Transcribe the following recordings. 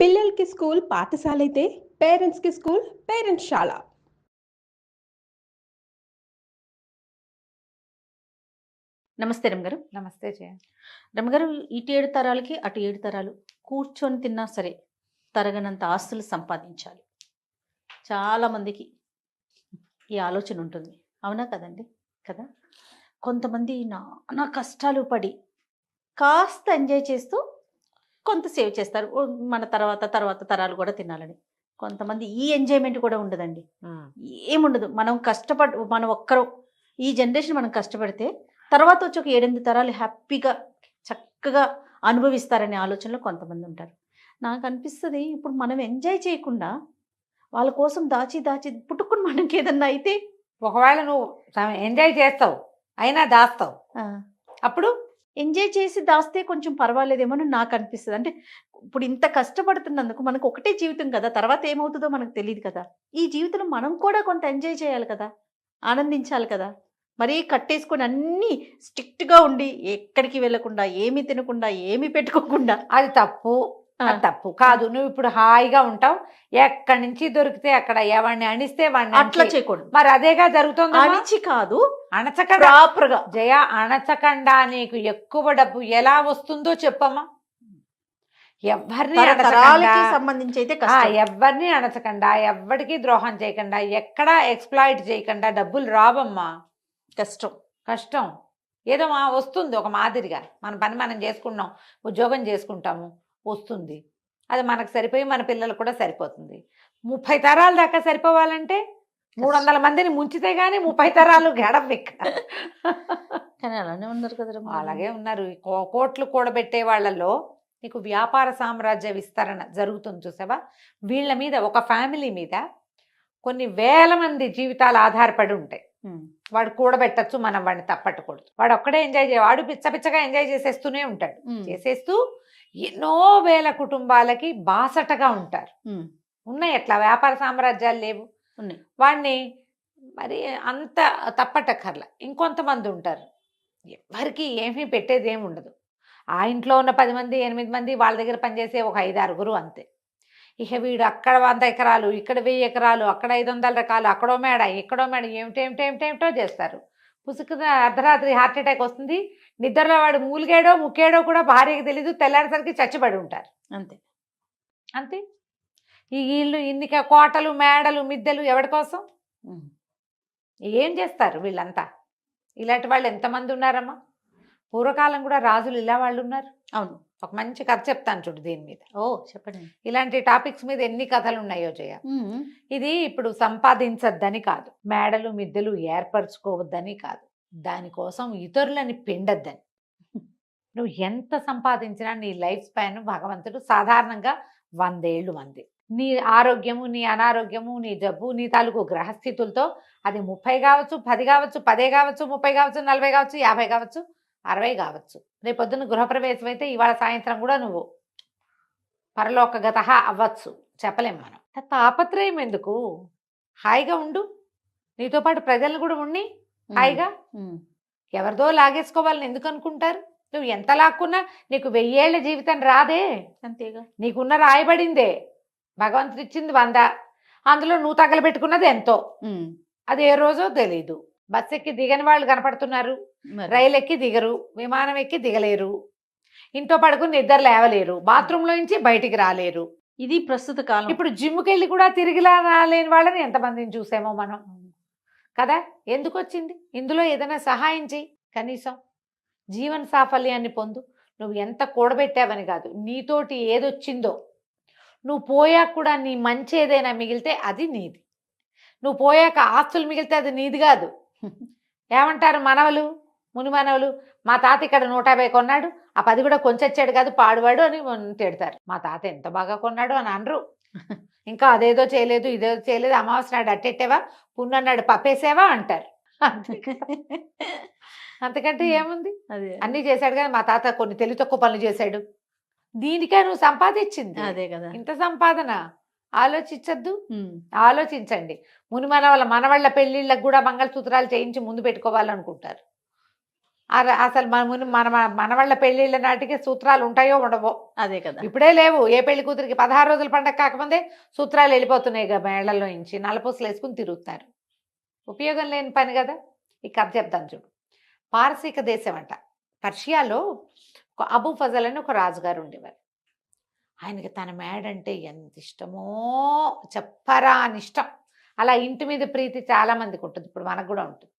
పిల్లలకి స్కూల్ పాఠశాల అయితే పేరెంట్స్కి స్కూల్ పేరెంట్స్శాల. నమస్తే రమగారు. నమస్తే జయ. రమగారు, ఇటు 7 తరాలకి అటు 7 తరాలు కూర్చొని తిన్నా సరే తరగనంత ఆస్తులు సంపాదించాలి. చాలామందికి ఈ ఆలోచన ఉంటుంది. అవునా కదండి? కదా. కొంతమంది నానా కష్టాలు పడి కాస్త ఎంజాయ్ చేస్తూ కొంత సేవ్ చేస్తారు. మన తర్వాత తరాలు కూడా తినాలని. కొంతమంది ఈ ఎంజాయ్మెంట్ కూడా ఉండదండి. ఏముండదు. మనం ఒక్కరు ఈ జనరేషన్ మనం కష్టపడితే తర్వాత వచ్చి ఒక 7-8 తరాలు హ్యాపీగా చక్కగా అనుభవిస్తారనే ఆలోచనలో కొంతమంది ఉంటారు. నాకు అనిపిస్తుంది, ఇప్పుడు మనం ఎంజాయ్ చేయకుండా వాళ్ళ కోసం దాచి పుట్టుకుని మనకి ఏదన్నా అయితే ఒకవేళ నువ్వు ఎంజాయ్ చేస్తావు అయినా దాస్తావు, అప్పుడు ఎంజాయ్ చేసి దాస్తే కొంచెం పర్వాలేదేమో అని నాకు అనిపిస్తుంది. అంటే ఇప్పుడు ఇంత కష్టపడుతున్నందుకు మనకు ఒకటే జీవితం కదా, తర్వాత ఏమవుతుందో మనకు తెలియదు కదా. ఈ జీవితంలో మనం కూడా కొంత ఎంజాయ్ చేయాలి కదా, ఆనందించాలి కదా. మరీ కట్టేసుకొని అన్నీ స్ట్రిక్ట్గా ఉండి ఎక్కడికి వెళ్ళకుండా ఏమీ తినకుండా ఏమీ పెట్టుకోకుండా అది తప్పు. తప్పు కాదు. నువ్వు ఇప్పుడు హాయిగా ఉంటావు, ఎక్కడి నుంచి దొరికితే అక్కడ ఎవరిని అణిస్తే వాడిని అట్లా చేయకూడదు. మరి అదేగా జరుగుతుంది. అణిచి కాదు, అణచకుండా ప్రాపర్గా. జయ, అణచకుండా నీకు ఎక్కువ డబ్బు ఎలా వస్తుందో చెప్పమ్మా. తరాలకి సంబంధించి అయితే ఎవరిని అణచకుండా, ఎవరికి ద్రోహం చేయకుండా, ఎక్కడా ఎక్స్ప్లాయిట్ చేయకుండా డబ్బులు రావమ్మా. కష్టం ఏదో వస్తుంది ఒక మాదిరిగా. మన పని మనం చేసుకున్నాం, ఉద్యోగం చేసుకుంటాము, వస్తుంది. అది మనకు సరిపోయి మన పిల్లలు కూడా సరిపోతుంది. 30 తరాల దాకా సరిపోవాలంటే 300 మందిని ముంచితే గానీ 30 తరాలు గడవెక్క. కానీ అలానే ఉన్నారు కదా. అలాగే ఉన్నారు. కోట్లు కూడబెట్టే వాళ్ళలో నీకు వ్యాపార సామ్రాజ్య విస్తరణ జరుగుతుంది చూసావా. వీళ్ళ మీద, ఒక ఫ్యామిలీ మీద కొన్ని వేల మంది జీవితాలు ఆధారపడి ఉంటాయి. వాడు కూడబెట్టచ్చు, మనం వాడిని తప్పట్టకూడదు. వాడు ఒక్కడే ఎంజాయ్ వాడు పిచ్చగా ఎంజాయ్ చేసేస్తూనే ఉంటాడు. చేసేస్తూ ఎన్నో వేల కుటుంబాలకి బాసటగా ఉంటారు. ఉన్నాయి అట్లా వ్యాపార సామ్రాజ్యాలు లేవు. వాడిని మరి అంత తప్పటక్కర్లా. ఇంకొంతమంది ఉంటారు, ఎవరికి ఏమీ పెట్టేది ఏమి ఉండదు. ఆ ఇంట్లో ఉన్న 10 మంది 8 మంది వాళ్ళ దగ్గర పనిచేసే ఒక 5-6 అంతే. ఇక వీడు అక్కడ 100 ఎకరాలు, ఇక్కడ 1000 ఎకరాలు, అక్కడ 500 రకాలు, అక్కడో మేడ ఇక్కడో మేడ, ఏమిటేమిటో చేస్తారు. పుసుకున అర్ధరాత్రి హార్ట్ అటాక్ వస్తుంది. నిద్రలో వాడు మూలిగాడో ముక్కేడో కూడా భార్యకి తెలీదు. తెల్లారేసరికి చచ్చిపడి ఉంటారు. అంతే. ఈ ఇల్లు ఇన్ని కోటలు మేడలు మిద్దెలు ఎవరి కోసం? ఏం చేస్తారు వీళ్ళంతా? ఇలాంటి వాళ్ళు ఎంతమంది ఉన్నారమ్మా. పూర్వకాలం కూడా రాజులు ఇలా వాళ్ళు ఉన్నారు. అవును. ఒక మంచి కథ చెప్తాను చూడు దీని మీద. చెప్పండి. ఇలాంటి టాపిక్స్ మీద ఎన్ని కథలు ఉన్నాయో జయ. ఇది ఇప్పుడు సంపాదించద్దని కాదు, మేడలు మిద్దెలు ఏర్పరచుకోవద్దని కాదు, దానికోసం ఇతరులని పిండద్దని. నువ్వు ఎంత సంపాదించినా నీ లైఫ్ స్పాన్ భగవంతుడు సాధారణంగా 100 ఏళ్ళు మంది. నీ ఆరోగ్యము, నీ అనారోగ్యము, నీ జబ్బు, నీ తాలూకు గ్రహస్థితులతో అది 30 కావచ్చు, 10 కావచ్చు, 10 కావచ్చు, 30 కావచ్చు, 40 కావచ్చు, 50 కావచ్చు, 60 కావచ్చు. రేపొద్దున గృహప్రవేశం అయితే ఇవాళ సాయంత్రం కూడా నువ్వు పరలోకగత అవ్వచ్చు, చెప్పలేం మనం. తాపత్రయం ఎందుకు? హాయిగా ఉండు, నీతో పాటు ప్రజలను కూడా ఉండి హాయిగా. ఎవరిదో లాగేసుకోవాలని ఎందుకు అనుకుంటారు? నువ్వు ఎంత లాక్కున్నా నీకు 1000 ఏళ్ల జీవితం రాదే. అంతేగా. నీకున్న రాయబడిందే. భగవంతుడు ఇచ్చింది 100, అందులో నువ్వు తగలబెట్టుకున్నది ఎంతో. అది ఏ రోజో తెలీదు. బస్ ఎక్కి దిగని వాళ్ళు కనపడుతున్నారు, రైలు ఎక్కి దిగరు, విమానం ఎక్కి దిగలేరు, ఇంట్లో పడుకుని నిద్ర లేవలేరు, బాత్రూంలో నుంచి బయటికి రాలేరు. ఇది ప్రస్తుత కాలం. ఇప్పుడు జిమ్కి వెళ్ళి కూడా తిరిగిలా రాలేని వాళ్ళని ఎంతమందిని చూసామో మనం కదా. ఎందుకు వచ్చింది? ఇందులో ఏదైనా సహాయం చేయి, కనీసం జీవన సాఫల్యాన్ని పొందు. నువ్వు ఎంత కూడబెట్టావని కాదు, నీతోటి ఏదొచ్చిందో నువ్వు పోయాక కూడా నీ మంచి ఏదైనా మిగిలితే అది నీది. నువ్వు పోయాక ఆస్తులు మిగిలితే అది నీది కాదు. ఏమంటారు మనవలు, ముని మనవలు, మా తాత ఇక్కడ 150 కొన్నాడు, ఆ 10 కూడా కొంచెచ్చాడు కాదు పాడువాడు అని తిడతారు. మా తాత ఎంత బాగా కొన్నాడు అని అనరు. ఇంకా అదేదో చేయలేదు, ఇదేదో చేయలేదు, అమావాస్య నాడు అట్టెట్టేవా, పున్నన్నాడు పప్పేసేవా అంటారు. అంతకంటే ఏముంది? అన్నీ చేశాడు కానీ మా తాత కొన్ని తెలివి తక్కువ పనులు చేశాడు. దీనికే నువ్వు సంపాదించింది అదే కదా. ఇంత సంపాదన. ఆలోచించద్దు, ఆలోచించండి. ముని మనవళ్ళ పెళ్లిళ్ళకు కూడా మంగళసూత్రాలు చేయించి ముందు పెట్టుకోవాలనుకుంటారు. అసలు మన మనవాళ్ళ పెళ్ళిళ్ళ నాటికి సూత్రాలు ఉంటాయో ఉండవో. అదే కదా. ఇప్పుడే లేవు. ఏ పెళ్లి కూతురికి 16 రోజుల పండగ కాకముందే సూత్రాలు వెళ్ళిపోతున్నాయి మేళ్లలో నుంచి, నల్లపూసలు వేసుకుని తిరుగుతున్నారు. ఉపయోగం లేని పని కదా. ఈ కథ చెప్తాను చూడు. పారసీక దేశం అంట, పర్షియాలో ఒక అబూ ఫజల్ అని ఒక రాజుగారు ఉండేవారు. ఆయనకి తన మేడంటే ఎంత ఇష్టమో చెప్పరా అని ఇష్టం. అలా ఇంటి మీద ప్రీతి చాలా మందికి ఉంటుంది, ఇప్పుడు మనకు కూడా ఉంటుంది.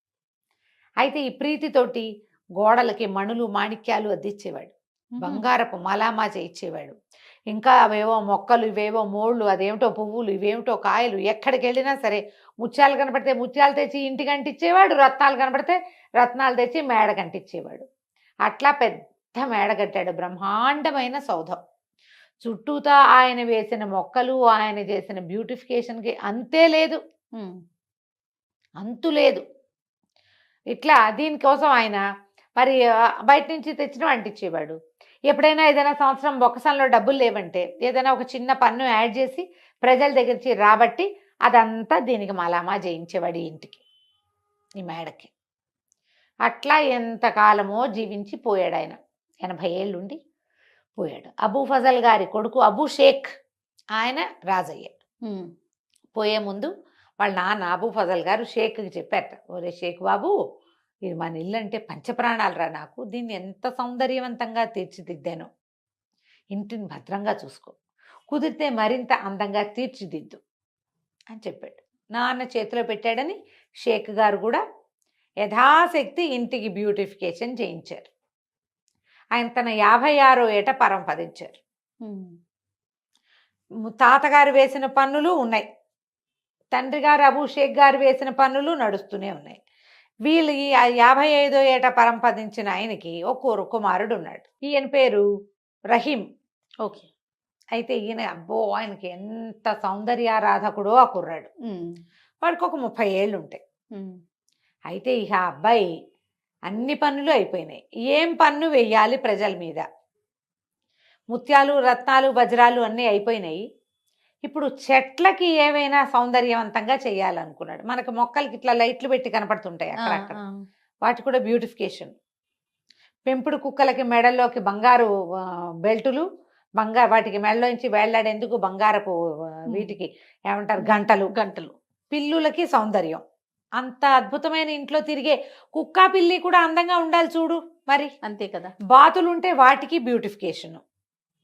అయితే ఈ ప్రీతితోటి గోడలకి మణులు మాణిక్యాలు అద్దిచ్చేవాడు, బంగారపు మలామా చేయించేవాడు. ఇంకా అవేవో మొక్కలు, ఇవేవో మోళ్ళు, అదేమిటో పువ్వులు, ఇవేమిటో కాయలు. ఎక్కడికి వెళ్ళినా సరే ముత్యాలు కనపడితే ముత్యాలు తెచ్చి ఇంటికి అంటించేవాడు, రత్నాలు కనపడితే రత్నాలు తెచ్చి మేడ కంటించేవాడు. అట్లా పెద్ద మేడ కట్టాడు, బ్రహ్మాండమైన సౌధం. చుట్టూతా ఆయన వేసిన మొక్కలు, ఆయన చేసిన బ్యూటిఫికేషన్కి అంతే లేదు, అంతు లేదు. ఇట్లా దీనికోసం ఆయన మరి బయట నుంచి తెచ్చిన అంటించేవాడు. ఎప్పుడైనా ఏదైనా సంవత్సరం బొక్కసంలో డబ్బులు లేవంటే ఏదైనా ఒక చిన్న పన్ను యాడ్ చేసి ప్రజల దగ్గర నుంచి రాబట్టి అదంతా దీనికి మలామా చేయించేవాడు ఈ ఇంటికి, ఈ మేడకి. అట్లా ఎంతకాలమో జీవించి పోయాడు ఆయన. 80 ఏళ్ళుండి పోయాడు. అబూ ఫజల్ గారి కొడుకు అబూ షేక్ ఆయన రాజయ్యాడు. పోయే ముందు వాళ్ళ నాన్న అబూ ఫజల్ గారు షేక్కి చెప్పారట, ఒరే షేక్ బాబు, ఇది మన ఇల్లు అంటే పంచప్రాణాలు రా నాకు, దీన్ని ఎంత సౌందర్యవంతంగా తీర్చిదిద్దాను, ఇంటిని భద్రంగా చూసుకో, కుదిరితే మరింత అందంగా తీర్చిదిద్దు అని చెప్పాడు. నాన్న చేతిలో పెట్టాడని షేక్ గారు కూడా యథాశక్తి ఇంటికి బ్యూటిఫికేషన్ చేయించారు. ఆయన తన 56వ ఏట పరంపదించారు. తాతగారు వేసిన పన్నులు ఉన్నాయి, తండ్రి గారు అబూ షేక్ గారు వేసిన పన్నులు నడుస్తూనే ఉన్నాయి. వీళ్ళు ఈ 55వ ఏట పరంపదించిన ఆయనకి ఒక కుమారుడు ఉన్నాడు. ఈయన పేరు రహీం. ఓకే. అయితే ఈయన అబ్బో ఆయనకి ఎంత సౌందర్యారాధకుడో ఆ కుర్రాడు. వాడికి ఒక 30 ఏళ్ళు ఉంటాయి. అయితే ఇక ఆ అబ్బాయి అన్ని పన్నులు అయిపోయినాయి. ఏం పన్ను వెయ్యాలి ప్రజల మీద? ముత్యాలు, రత్నాలు, వజ్రాలు అన్నీ అయిపోయినాయి. ఇప్పుడు చెట్లకి ఏవైనా సౌందర్యవంతంగా చేయాలనుకున్నాడు. మనకు మొక్కలకి ఇట్లా లైట్లు పెట్టి కనపడుతుంటాయి అక్కడక్కడ, వాటి కూడా బ్యూటిఫికేషన్. పెంపుడు కుక్కలకి మెడల్లోకి బంగారు బెల్టులు, వాటికి మెడలోంచి వేళ్లాడేందుకు బంగారపు వీటికి ఏమంటారు గంటలు. పిల్లులకి సౌందర్యం. అంత అద్భుతమైన ఇంట్లో తిరిగే కుక్క పిల్లి కూడా అందంగా ఉండాలి చూడు మరి. అంతే కదా. బాతులు ఉంటే వాటికి బ్యూటిఫికేషన్.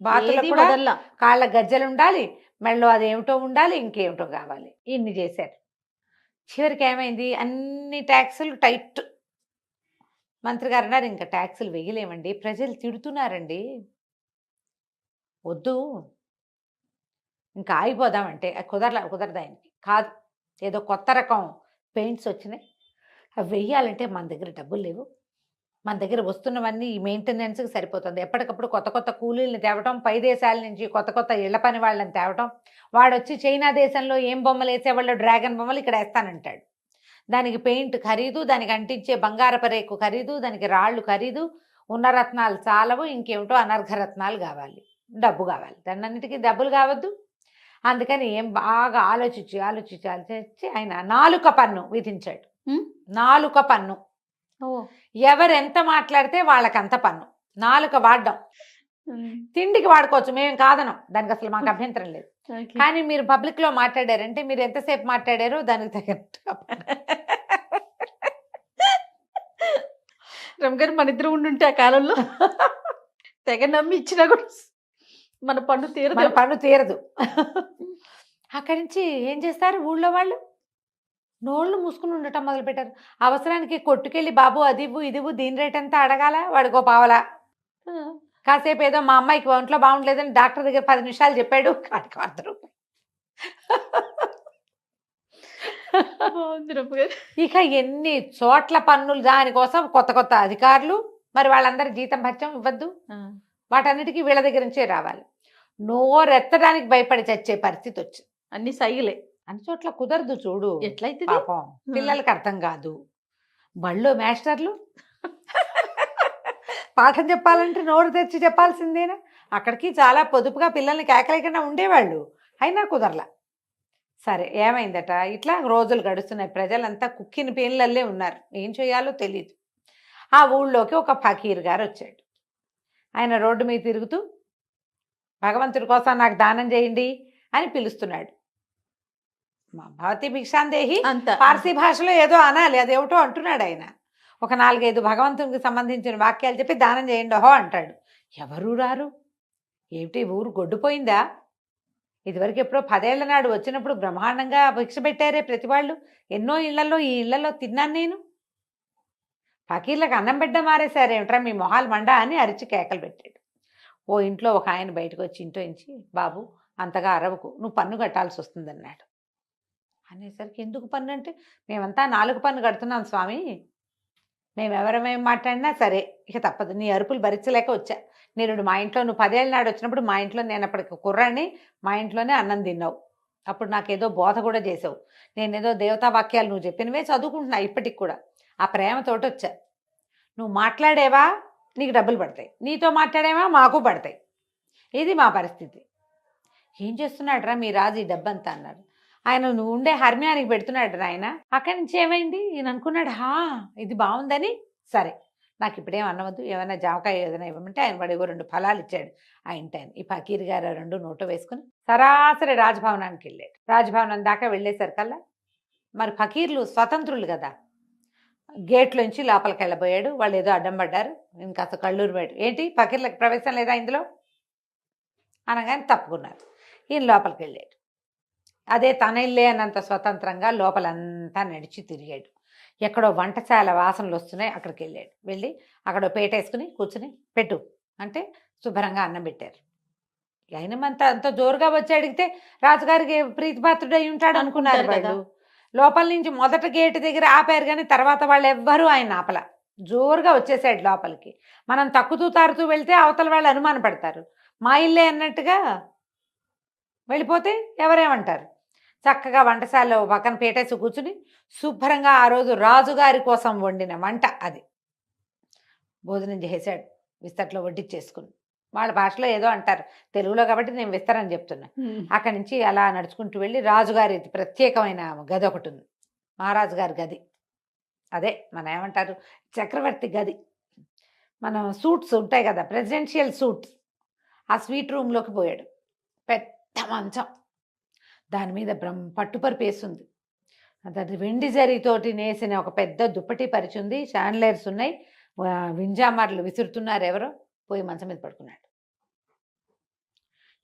బాతులకు కూడా కాళ్ళ గజ్జలు ఉండాలి, మెడలో అదేమిటో ఉండాలి, ఇంకేమిటో కావాలి. ఇన్ని చేశారు. చివరికి ఏమైంది, అన్ని ట్యాక్సులు టైట్. మంత్రి గారు అన్నారు, ఇంకా ట్యాక్సులు వేయలేమండి, ప్రజలు తిడుతున్నారండి, వద్దు ఇంకా ఆగిపోదామంటే కుదరదు ఆయనకి. కాదు, ఏదో కొత్త రకం పెయింట్స్ వచ్చినాయి, అవి వెయ్యాలంటే మన దగ్గర డబ్బులు లేవు, మన దగ్గర వస్తున్నవన్నీ ఈ మెయింటెనెన్స్కి సరిపోతుంది. ఎప్పటికప్పుడు కొత్త కొత్త కూలీలను తేవటం, పై దేశాల నుంచి కొత్త ఇళ్ల పని వాళ్ళని తేవటం. వాడొచ్చి చైనా దేశంలో ఏం బొమ్మలు వేసేవాళ్ళు డ్రాగన్ బొమ్మలు ఇక్కడ వేస్తానంటాడు. దానికి పెయింట్ ఖరీదు, దానికి అంటించే బంగారపు రేకు ఖరీదు, దానికి రాళ్ళు ఖరీదు, ఉన్న రత్నాలు చాలవు, ఇంకేమిటో అనర్ఘరత్నాలు కావాలి, డబ్బు కావాలి. దాన్నిటికీ డబ్బులు కావద్దు. అందుకని ఏం బాగా ఆలోచించి ఆయన 4 పన్ను విధించాడు. 4 పన్ను. ఎవరెంత మాట్లాడితే వాళ్ళకంత పన్ను. 4 వాడడం. తిండికి వాడుకోవచ్చు, మేము కాదనం, దానికి అసలు మాకు అభ్యంతరం లేదు. కానీ మీరు పబ్లిక్ లో మాట్లాడారంటే మీరు ఎంతసేపు మాట్లాడారో దానికి తగినట్టుగా. రమగారు మన ఇద్దరు ఉండుంటే ఆ కాలంలో తెగ నమ్మి ఇచ్చినా కూడా మన పన్ను తీరదు. అక్కడి నుంచి ఏం చేస్తారు ఊళ్ళో వాళ్ళు? నోళ్ళు మూసుకుని ఉండటం మొదలుపెట్టారు. అవసరానికి కొట్టుకెళ్ళి బాబు అది ఇవ్వు ఇది ఇవ్వు, దీని రేట్ అంతా అడగాల, వాడికో పావలా. కాసేపు ఏదో మా అమ్మాయికి ఒంట్లో బాగుండలేదని డాక్టర్ దగ్గర 10 నిమిషాలు చెప్పాడు, వాడికి 100 రూపాయలు. ఇక ఎన్ని చోట్ల పన్నులు, దానికోసం కొత్త అధికారులు, మరి వాళ్ళందరి జీతం భత్యం ఇవ్వద్దు, వాటన్నిటికీ వీళ్ళ దగ్గర నుంచే రావాలి. నోరెత్తడానికి భయపడి చచ్చే పరిస్థితి వచ్చింది. అన్ని సైగులే. అన్ని చోట్ల కుదరదు చూడు. ఎట్లయితే పాపం పిల్లలకి అర్థం కాదు. బళ్ళు మాస్టర్లు పాఠం చెప్పాలంటే నోరు తెరిచి చెప్పాల్సిందేనా? అక్కడికి చాలా పొదుపుగా పిల్లల్ని కేకలేకుండా ఉండేవాళ్ళు, అయినా కుదరలా. సరే ఏమైందట, ఇట్లా రోజులు గడుస్తున్నాయి. ప్రజలంతా కుక్కిన పేర్లల్లే ఉన్నారు, ఏం చేయాలో తెలియదు. ఆ ఊళ్ళోకి ఒక ఫకీర్ గారు వచ్చాడు. ఆయన రోడ్డు మీద తిరుగుతూ భగవంతుడి కోసం నాకు దానం చేయండి అని పిలుస్తున్నాడు. మా భవతి భిక్షాందేహి అంత పార్సీ భాషలో ఏదో అనాలి, అదేమిటో అంటున్నాడు ఆయన. ఒక 4-5 భగవంతునికి సంబంధించిన వాక్యాలు చెప్పి దానం చేయండి ఓహో అంటాడు. ఎవరు రారు. ఏమిటి ఊరు గొడ్డుపోయిందా? ఇదివరకు ఎప్పుడో 10 ఏళ్ల నాడు వచ్చినప్పుడు బ్రహ్మాండంగా భిక్ష పెట్టారే ప్రతి వాళ్ళు. ఎన్నో ఇళ్లలో, ఈ ఇళ్లలో తిన్నాను నేను. ఫకీర్లకు అన్నం బిడ్డ మారేశారేమిట్రా మీ మొహాలు మండ అని అరిచి కేకలు పెట్టాడు. ఓ ఇంట్లో ఒక ఆయన బయటకు వచ్చి ఇంట్లో నుంచి, బాబు అంతగా అరవకు, నువ్వు పన్ను కట్టాల్సి వస్తుందన్నాడు. అనేసరికి ఎందుకు పన్ను అంటే, మేమంతా 4 పన్ను కడుతున్నాం స్వామి, మేము ఎవరమేం మాట్లాడినా సరే ఇక తప్పదు, నీ అరుపులు భరించలేక వచ్చా. నేను మా ఇంట్లో నువ్వు 10 ఏళ్ళ నాడు వచ్చినప్పుడు మా ఇంట్లో నేను అప్పటికి కుర్రాన్ని, మా ఇంట్లోనే అన్నం తిన్నావు. అప్పుడు నాకేదో బోధ కూడా చేసావు. నేనేదో దేవతా వాక్యాలు నువ్వు చెప్పినవే చదువుకుంటున్నా ఇప్పటికి కూడా. ఆ ప్రేమతోటి వచ్చా. నువ్వు మాట్లాడేవా నీకు డబ్బులు పడతాయి, నీతో మాట్లాడేవా మాకు పడతాయి. ఇది మా పరిస్థితి. ఏం చేస్తున్నాడు రా మీ రాజు ఈ డబ్బంతా అన్నారు. ఆయన నువ్వు ఉండే హర్మ్యానికి పెడుతున్నాడు ఆయన. అక్కడి నుంచి ఏమైంది ఈయన అనుకున్నాడు, ఇది బాగుందని, సరే నాకు ఇప్పుడేం అన్నవద్దు, ఏమైనా జామకాయ ఏదైనా ఇవ్వమంటే ఆయన వాడు 2 ఫలాలు ఇచ్చాడు ఆ ఇంటి ఆయన. ఈ ఫకీర్ గారు 2 నోటు వేసుకుని సరాసరి రాజభవనానికి వెళ్ళాడు. రాజభవనం దాకా వెళ్ళేసరికల్లా మరి ఫకీర్లు స్వతంత్రులు కదా, గేట్లోంచి లోపలికి వెళ్ళబోయాడు. వాళ్ళు ఏదో అడ్డం పడ్డారు. ఇంకాస్త కళ్ళూరు బయట, ఏంటి ఫకీర్లకు ప్రవేశం లేదా ఇందులో అనగానే తప్పుకున్నారు. ఈయన లోపలికి వెళ్ళాడు. అదే తన ఇల్లే అన్నంత స్వతంత్రంగా లోపలంతా నడిచి తిరిగాడు. ఎక్కడో వంటశాల వాసనలు వస్తున్నాయి, అక్కడికి వెళ్ళాడు. వెళ్ళి అక్కడ పేట వేసుకుని కూర్చుని పెట్టు అంటే శుభ్రంగా అన్నం పెట్టారు. అయినమంతా అంత జోరుగా వచ్చి అడిగితే రాజుగారికి ప్రీతిపాత్రుడై ఉంటాడు అనుకున్నారు వాళ్ళు. లోపల నుంచి మొదట గేటు దగ్గర ఆపారు, కానీ తర్వాత వాళ్ళు ఎవ్వరూ ఆయన ఆపల. జోరుగా వచ్చేసాడు లోపలికి. మనం తక్కుతూ తారుతూ వెళ్తే అవతల వాళ్ళు అనుమాన పడతారు. మా ఇల్లే అన్నట్టుగా వెళ్ళిపోతే ఎవరేమంటారు. చక్కగా వంటశాలలో పక్కన పేటేసి కూర్చుని శుభ్రంగా ఆ రోజు రాజుగారి కోసం వండిన వంట అది భోజనం చేసాడు. విస్తట్లో వడ్డిచ్చేసుకుని, వాళ్ళ భాషలో ఏదో అంటారు, తెలుగులో కాబట్టి నేను విస్తరని చెప్తున్నా. అక్కడి నుంచి అలా నడుచుకుంటూ వెళ్ళి రాజుగారి ప్రత్యేకమైన గది ఒకటి ఉంది, మహారాజు గారి గది. అదే మన ఏమంటారు చక్రవర్తి గది. మనం సూట్స్ ఉంటాయి కదా, ప్రెసిడెన్షియల్ సూట్స్, ఆ స్వీట్ రూమ్లోకి పోయాడు. పెద్ద మంచం, దాని మీద పట్టుపరుపు వేసింది. అది వెండి జరీతోటి నేసిన ఒక పెద్ద దుప్పటి పరిచింది. షాండ్లైర్స్ ఉన్నాయి, వింజామర్లు విసురుతున్నారు ఎవరో. పోయి మంచం మీద పడుకున్నాడు.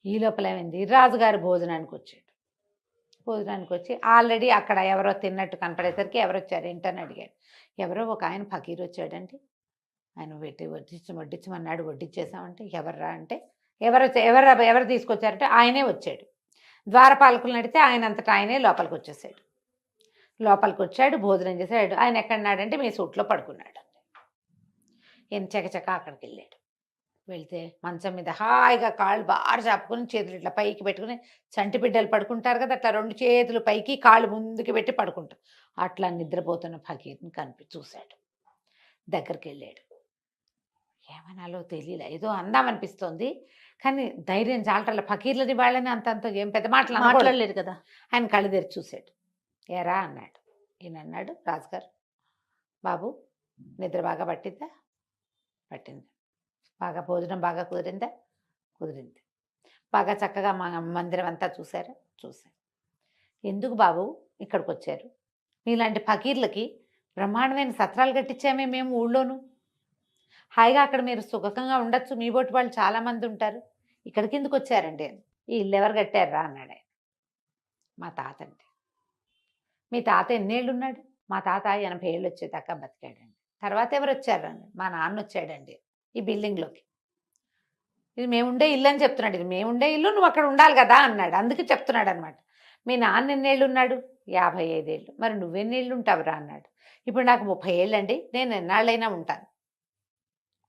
ఈ లోపల ఏమైంది, రాజుగారు భోజనానికి వచ్చాడు. భోజనానికి వచ్చి ఆల్రెడీ అక్కడ ఎవరో తిన్నట్టు కనపడేసరికి ఎవరు వచ్చారు ఏంటని అడిగాడు. ఎవరో ఒక ఆయన ఫకీర్ వచ్చాడంటే, ఆయన వడ్డించమన్నాడు, వడ్డించేసామంటే ఎవర్రా అంటే, ఎవరు తీసుకొచ్చారంటే ఆయనే వచ్చాడు. ద్వారపాలకులను అడిగితే ఆయన అంతటా ఆయనే లోపలికి వచ్చేసాడు. లోపలికి వచ్చాడు, భోజనం చేశాడు. ఆయన ఎక్కడున్నాడంటే మీ సూట్లో పడుకున్నాడు. ఈయన చకచక అక్కడికి వెళ్ళాడు. వెళ్తే మంచం మీద హాయిగా కాళ్ళు బాగా చాపుకొని చేతులు ఇట్లా పైకి పెట్టుకుని, చంటి బిడ్డలు పడుకుంటారు కదా అట్లా 2 చేతులు పైకి కాళ్ళు ముందుకు పెట్టి పడుకుంటారు. అట్లా నిద్రపోతున్న ఫకీర్ని చూశాడు. దగ్గరికి వెళ్ళాడు. ఏమనాలో తెలియలే, ఏదో అందామనిపిస్తోంది, కానీ ధైర్యం చాలటల. ఫకీర్లని వాళ్ళని అంత ఏం పెద్ద మాటలు మాట్లాడలేదు కదా. ఆయన కళ్ళు తెరిచి చూశాడు. ఏరా అన్నాడు. ఈయన అన్నాడు, రాజుగారు బాబు నిద్ర బాగా పట్టిందా? పట్టింది. బాగా భోజనం బాగా కుదిరిందా? కుదిరింది. బాగా చక్కగా మా మందిరం అంతా చూశారా? చూశారు. ఎందుకు బాబు ఇక్కడికి వచ్చారు? మీలాంటి ఫకీర్లకి బ్రహ్మాండమైన సత్రాలు కట్టించామే మేము ఊళ్ళోనూ. హాయిగా అక్కడ మీరు సుఖంగా ఉండొచ్చు, మీ బోటి వాళ్ళు చాలామంది ఉంటారు. ఇక్కడికి ఎందుకు వచ్చారండి? ఈ ఇల్లు ఎవరు కట్టారా అన్నాడు ఆయన. మా తాత అండి. మీ తాత ఎన్నేళ్ళు ఉన్నాడు? మా తాత 80 ఏళ్ళు వచ్చేదాకా బతికాడండి. తర్వాత ఎవరు వచ్చారు అన్నాడు. మా నాన్న వచ్చాడండి ఈ బిల్డింగ్లోకి. ఇది మేము ఉండే ఇల్లు అని చెప్తున్నాడు. ఇది మేము ఉండే ఇల్లు, నువ్వు అక్కడ ఉండాలి కదా అన్నాడు. అందుకే చెప్తున్నాడు అనమాట. మీ నాన్న ఎన్నేళ్ళు ఉన్నాడు? 55 ఏళ్ళు. మరి నువ్వెన్నేళ్ళు ఉంటావురా అన్నాడు. ఇప్పుడు నాకు 30 ఏళ్ళు అండి, నేను ఎన్నాళ్ళైనా ఉంటాను,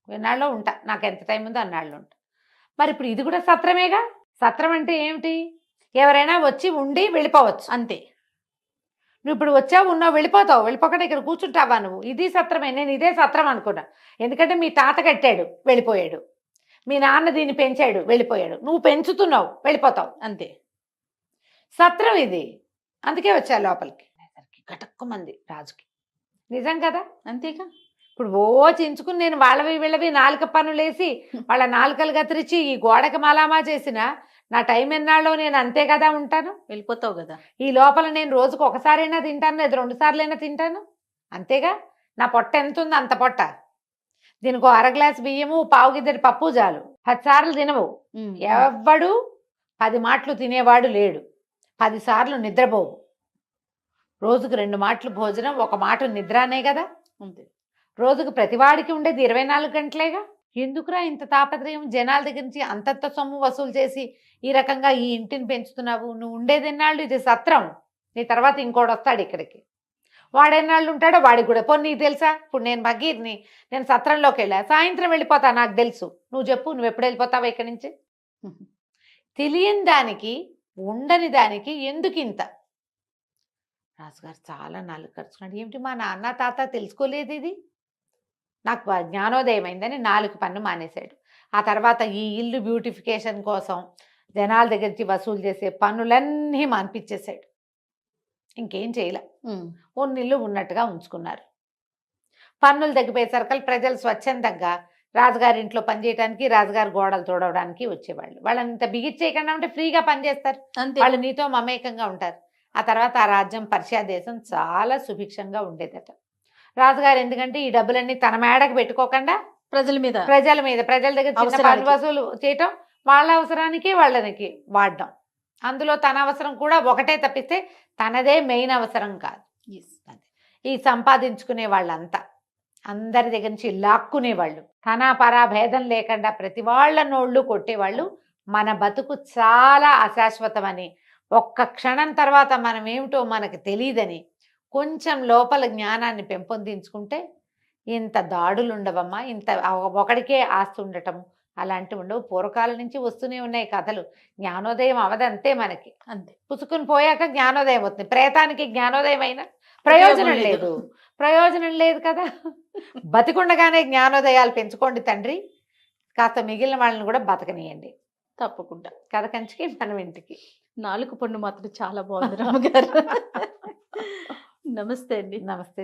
ఎన్నాళ్ళలో ఉంటా, నాకు ఎంత టైం ఉందో అన్నాళ్ళు ఉంటా. మరి ఇప్పుడు ఇది కూడా సత్రమేగా. సత్రం అంటే ఏమిటి? ఎవరైనా వచ్చి ఉండి వెళ్ళిపోవచ్చు అంతే. నువ్వు ఇప్పుడు వచ్చావు, ఉన్నావు, వెళ్ళిపోతావు. వెళ్ళిపోకుండా ఇక్కడ కూర్చుంటావా నువ్వు? ఇది సత్రమే. నేను ఇదే సత్రం అనుకున్నా. ఎందుకంటే మీ తాత కట్టాడు, వెళ్ళిపోయాడు. మీ నాన్న దీన్ని పెంచాడు, వెళ్ళిపోయాడు. నువ్వు పెంచుతున్నావు, వెళ్ళిపోతావు అంతే. సత్రం ఇది. అందుకే వచ్చా లోపలికి. గటక్కుమంది రాజుకి. నిజం కదా? అంతేగా. ఇప్పుడు ఓ చించుకుని నేను వాళ్ళవి వీళ్ళవి నాలుక పనులేసి వాళ్ళ నాలుకలు కత్తిరించి ఈ గోడకి మలామా చేసిన నా టైం ఎన్నాళ్ళో నేను అంతే కదా ఉంటాను. వెళ్ళిపోతావు కదా. ఈ లోపల నేను రోజుకు ఒకసారైనా తింటాను, లేదా 2 సార్లైనా తింటాను, అంతేగా. నా పొట్ట ఎంత ఉంది అంత పొట్ట. దీనికి 1/2 గ్లాస్ బియ్యము, పావు గిద్దెడి పప్పు చాలు. 10 సార్లు తినవు. ఎవ్వడు 10 మాటలు తినేవాడు లేడు. 10 సార్లు నిద్రపోవు. రోజుకు 2 మాటలు భోజనం, 1 మాట నిద్ర అనే కదా. అంతే. రోజుకు ప్రతివాడికి ఉండేది 24 గంటలేగా. ఎందుకురా ఇంత తాపత్రయం? జనాల దగ్గర నుంచి అంతంత సొమ్ము వసూలు చేసి ఈ రకంగా ఈ ఇంటిని పెంచుతున్నావు. నువ్వు ఉండేది ఎన్నాళ్ళు? ఇది సత్రం. నీ తర్వాత ఇంకోటి వస్తాడు ఇక్కడికి. వాడెన్నాళ్ళు ఉంటాడో వాడికి కూడా. పోనీ నీకు తెలుసా? ఇప్పుడు నేను భగీర్ని, నేను సత్రంలోకి వెళ్ళా, సాయంత్రం వెళ్ళిపోతా, నాకు తెలుసు. నువ్వు చెప్పు, నువ్వు ఎప్పుడు వెళ్ళిపోతావా ఇక్కడి నుంచి? తెలియని దానికి, ఉండని దానికి ఎందుకు ఇంత? రాజుగారు చాలా నాలుగు ఖర్చుకున్నాడు. ఏమిటి మా నాన్న తాత తెలుసుకోలేదు ఇది? నాకు జ్ఞానోదయం అయిందని 4 పన్ను మానేశాడు. ఆ తర్వాత ఈ ఇల్లు బ్యూటిఫికేషన్ కోసం జనాల దగ్గర నుంచి వసూలు చేసే పన్నులన్నీ మాన్పించేశాడు. ఇంకేం చేయలే. ఇల్లు ఉన్నట్టుగా ఉంచుకున్నారు. పన్నులు తగ్గిపోయేసరికి ప్రజలు స్వచ్ఛందంగా రాజుగారి ఇంట్లో పనిచేయడానికి, రాజుగారి గోడలు తోడవడానికి వచ్చేవాళ్ళు. వాళ్ళని ఇంత బిగిచ్చేయకుండా ఉంటే ఫ్రీగా పనిచేస్తారు. వాళ్ళు నీతో మమేకంగా ఉంటారు. ఆ తర్వాత ఆ రాజ్యం పర్షియా దేశం చాలా సుభిక్షంగా ఉండేదట. రాజుగారు ఎందుకంటే ఈ డబ్బులన్నీ తన మేడకు పెట్టుకోకుండా ప్రజల మీద ప్రజల దగ్గర చిన్న పన్ను వసూలు చేయటం, వాళ్ళ అవసరానికి వాళ్ళకి వాడడం. అందులో తన అవసరం కూడా ఒకటే తప్పిస్తే తనదే మెయిన్ అవసరం కాదు. ఈ సంపాదించుకునే వాళ్ళంతా అందరి దగ్గర నుంచి లాక్కునేవాళ్ళు, తన పరా భేదం లేకుండా ప్రతి వాళ్ళ నోళ్ళు కొట్టేవాళ్ళు. మన బతుకు చాలా అశాశ్వతమని, ఒక్క క్షణం తర్వాత మనం ఏమిటో మనకు తెలియదని కొంచెం లోపల జ్ఞానాన్ని పెంపొందించుకుంటే ఇంత దాడులు ఉండవమ్మా. ఇంత ఒకడికే ఆస్తి ఉండటము అలాంటివి ఉండవు. పూర్వకాలం నుంచి వస్తూనే ఉన్నాయి కథలు. జ్ఞానోదయం అవదంతే మనకి. అంతే పుసుకుని పోయాక జ్ఞానోదయం అవుతుంది. ప్రేతానికి జ్ఞానోదయం అయినా ప్రయోజనం లేదు కదా. బతికుండగానే జ్ఞానోదయాలు పెంచుకోండి తండ్రి. కాస్త మిగిలిన వాళ్ళని కూడా బతకనియండి. తప్పకుండా. కథ కంచికి మనం ఇంటికి. 4 పన్ను మాత్రం చాలా బాగుంది రామగారు. నమస్తే అండి. నమస్తే.